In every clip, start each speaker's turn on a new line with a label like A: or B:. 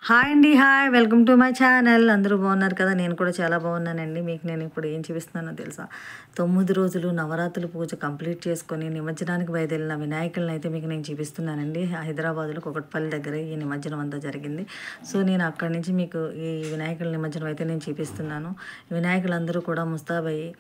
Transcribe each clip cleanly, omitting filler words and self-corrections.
A: Hi అండి. Hi. Welcome to my channel. అందరూ బాగున్నారు కదా! నేను కూడా చాలా బాగున్నానండి. మీకు నేను ఇప్పుడు ఏం చూపిస్తున్నానో తెలుసా? 9 రోజులు నవరాత్రుల పూజ కంప్లీట్ చేసుకొని నిమజ్జనానికి బయలుదేరిన వినాయకుడిని అయితే మీకు నేను చూపిస్తున్నానండి. హైదరాబాద్‌లో కూకట్పల్లి దగ్గర ఈ నిమజ్జనం అంతా జరిగింది. సో, నేను అక్కడి నుంచి మీకు ఈ వినాయకుల నిమజ్జనం అయితే నేను చూపిస్తున్నాను. వినాయకులందరూ కూడా ముస్తాబయ్యి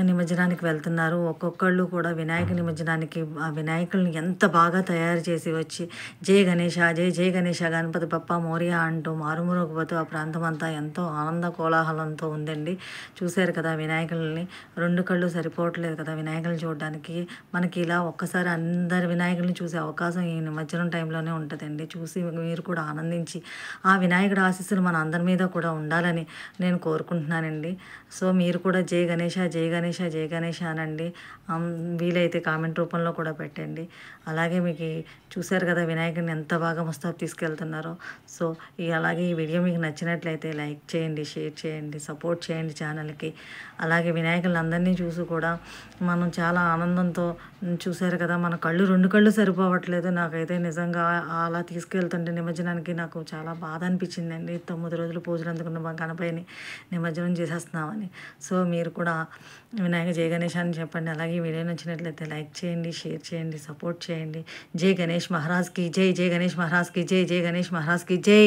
A: నిమజ్జనానికి వెళ్తున్నారు. ఒక్కొక్కళ్ళు కూడా వినాయక నిమజ్జనానికి ఆ వినాయకుల్ని ఎంత బాగా తయారు చేసి వచ్చి జై గణేష, జై జై గణేష, గణపతి బప్ప మోరియా అంటూ మారుమోగిపోతూ ఆ ప్రాంతం అంతా ఎంతో ఆనంద కోలాహలంతో ఉందండి. చూశారు కదా వినాయకుల్ని. 2 కళ్ళు సరిపోవట్లేదు కదా వినాయకుల్ని చూడడానికి. మనకి ఇలా ఒక్కసారి అందరి వినాయకుల్ని చూసే అవకాశం ఈ నిమజ్జనం టైంలోనే ఉంటుందండి. చూసి మీరు కూడా ఆనందించి ఆ వినాయకుడి ఆశీస్సులు మన అందరి మీద కూడా ఉండాలని నేను కోరుకుంటున్నానండి. సో, మీరు కూడా జై గణేష, జై గణేష, జై గణేష అనండి. వీలైతే కామెంట్ రూపంలో కూడా పెట్టండి. అలాగే మీకు చూశారు కదా వినాయకుడిని ఎంత బాగా ముస్తాబు తీసుకెళ్తున్నారో. సో, అలాగే ఈ వీడియో మీకు నచ్చినట్లయితే లైక్ చేయండి, షేర్ చేయండి, సపోర్ట్ చేయండి ఛానల్‌కి. అలాగే వినాయకులందరినీ చూసి కూడా మనం చాలా ఆనందంతో చూశారు కదా మన కళ్ళు 2 కళ్ళు సరిపోవట్లేదు. నాకైతే నిజంగా అలా తీసుకెళ్తుంటే నిమజ్జనానికి నాకు చాలా బాధ అనిపించిందండి. 9 రోజులు పూజలు అందుకున్న మా గణపయ్యని నిమజ్జనం చేసేస్తున్నామని. సో, మీరు కూడా వినాయక జై గణేష్ అని చెప్పండి. అలాగే ఈ వీడియో నచ్చినట్లయితే లైక్ చేయండి, షేర్ చేయండి, సపోర్ట్ చేయండి. జై గణేష్ మహారాజ్‌కి జై, జై గణేష్ మహారాజ్‌కి జై, జై గణేష్ మహారాజ్‌కి జై.